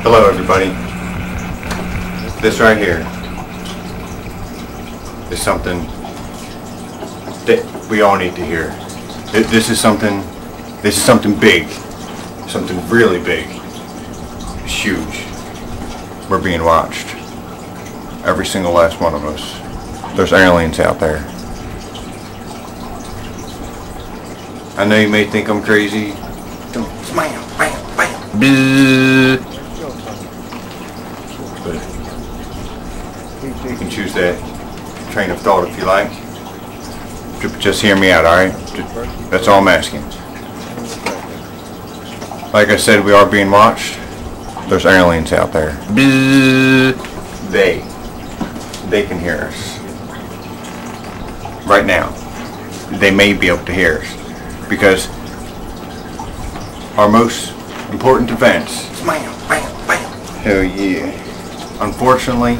Hello everybody. This right here is something that we all need to hear. This is something big. Something really big. It's huge. We're being watched. Every single last one of us. There's aliens out there. I know you may think I'm crazy. But you can choose that train of thought if you like. Just hear me out, alright? That's all I'm asking. Like I said, we are being watched. There's aliens out there. They can hear us. Right now. They may be able to hear us. Because our most important events. Hell yeah. Unfortunately,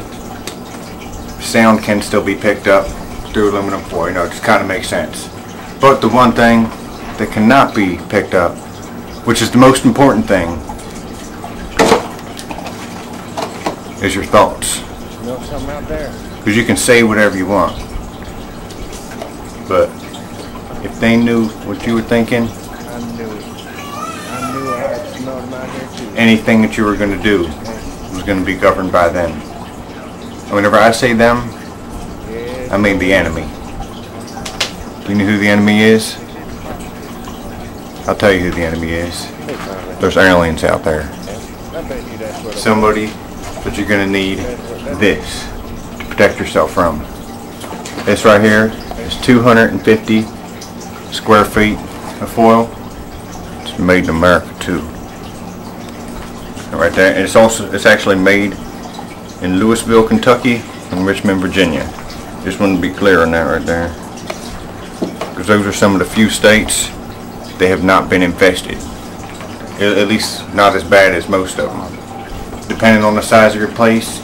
sound can still be picked up through aluminum foil. You know, it just kind of makes sense. But the one thing that cannot be picked up, which is the most important thing, is your thoughts. You know something out there? Because you can say whatever you want. But if they knew what you were thinking, I knew it. I knew I had smelled them out there too. anything that you were going to do was going to be governed by them. And whenever I say them, I mean the enemy. Do you know who the enemy is? I'll tell you who the enemy is. There's aliens out there. Somebody that you're going to need this to protect yourself from. This right here is 250 square feet of foil. It's made in America too. Right there. And it's actually made in Louisville, Kentucky and Richmond, Virginia. Just want to be clear on that right there. Because those are some of the few states they have not been infested. At least not as bad as most of them. Depending on the size of your place,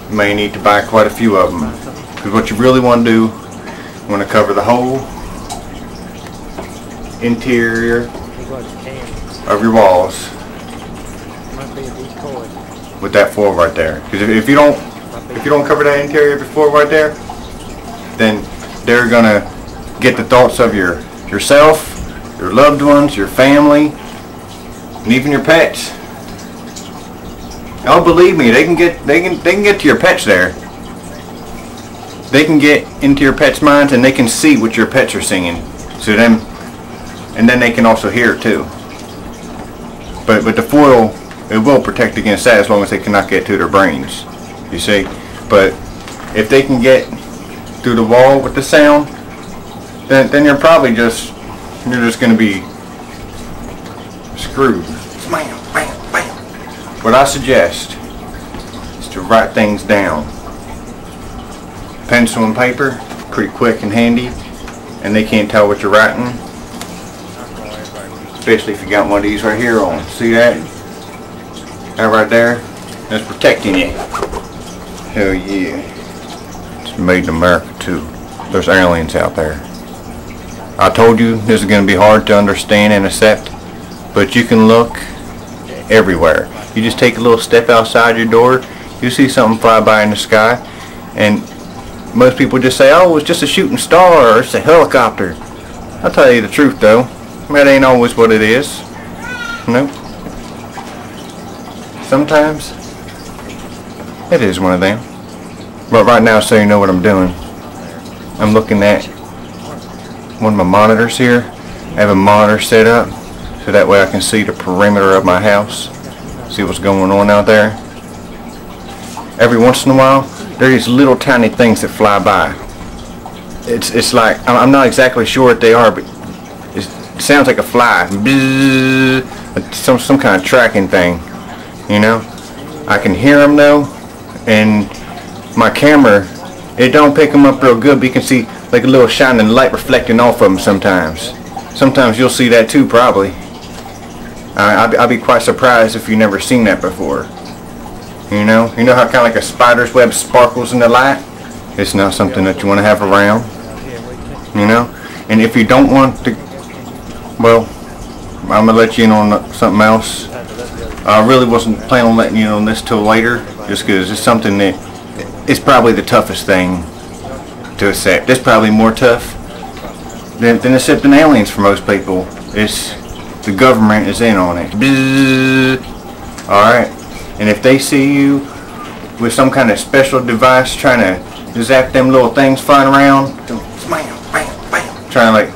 you may need to buy quite a few of them. Because what you really want to do, you want to cover the whole interior of your walls with that foil right there. Because if you don't cover that interior of your foil right there, then they're gonna get the thoughts of yourself, your loved ones, your family, and even your pets. Oh, believe me, they can get to your pets there. They can get into your pets' minds and they can see what your pets are singing. So and then they can also hear it too. But the foil, it will protect against that as long as they cannot get to their brains. You see? But if they can get through the wall with the sound, then you're probably just going to be screwed. What I suggest is to write things down. Pencil and paper, pretty quick and handy, and they can't tell what you're writing. Especially if you got one of these right here on. See that? That right there? That's protecting you. Hell yeah. It's made in America too. There's aliens out there. I told you this is going to be hard to understand and accept, but you can look everywhere. You just take a little step outside your door, you see something fly by in the sky, and most people just say, oh, it's just a shooting star or it's a helicopter. I'll tell you the truth though. That ain't always what it is. Nope. Sometimes it is one of them. But right now, so you know what I'm doing, I'm looking at one of my monitors here. I have a monitor set up so that way I can see the perimeter of my house, see what's going on out there. Every once in a while, there are these little tiny things that fly by. It's like, I'm not exactly sure what they are, but it sounds like a fly. Some kind of tracking thing, you know. I can hear them though, and my camera, it don't pick them up real good, but you can see like a little shining light reflecting off of them sometimes. Sometimes you'll see that too, probably. I'll be quite surprised if you've never seen that before. You know how kind of like a spider's web sparkles in the light? It's not something that you want to have around. You know? And if you don't want to, well, I'm going to let you in on something else. I really wasn't planning on letting you know this till later, just because it's something that it's probably the toughest thing to accept. It's probably more tough than accepting aliens for most people. It's the government is in on it. Alright, and if they see you with some kind of special device trying to zap them little things flying around, trying to like,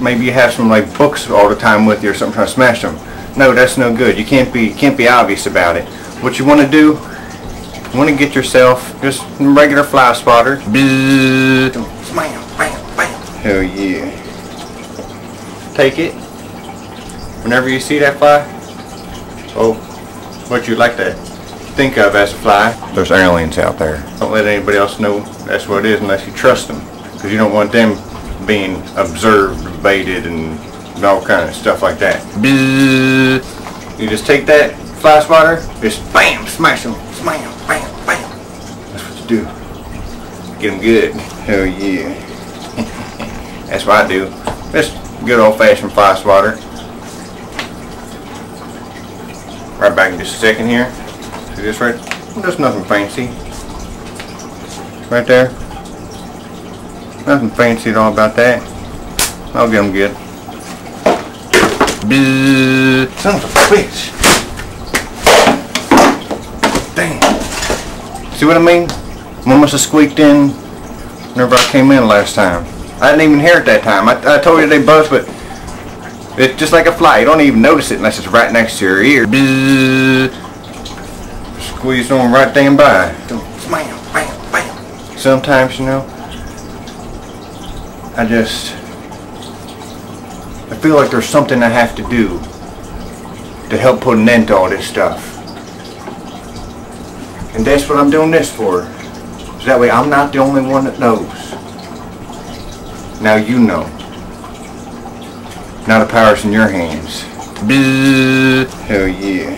maybe you have some like books all the time with you or something, trying to smash them. No, that's no good. You can't be obvious about it. What you want to do, you want to get yourself just a regular fly spotter. Hell yeah. Take it. Whenever you see that fly, oh, what you'd like to think of as a fly, there's aliens out there. Don't let anybody else know that's what it is unless you trust them, because you don't want them being observed, baited, and all kind of stuff like that. You just take that fly spotter, just bam, smash them, bam, bam, bam. That's what you do. Get them good. Hell yeah. That's what I do. Just good old-fashioned fly spotter. Right back in just a second here. See this right? There's nothing fancy. Right there. Nothing fancy at all about that. I'll get them good. Son of a bitch. Damn. See what I mean? One must have squeaked in whenever I came in last time. I didn't even hear it that time. I told you they buzz, but it's just like a fly. You don't even notice it unless it's right next to your ear. Squeeze on right damn by. Bam, bam, bam. Sometimes, you know, I feel like there's something I have to do to help put an end to all this stuff. And that's what I'm doing this for. So that way I'm not the only one that knows. Now you know. Now the power's in your hands. Hell yeah.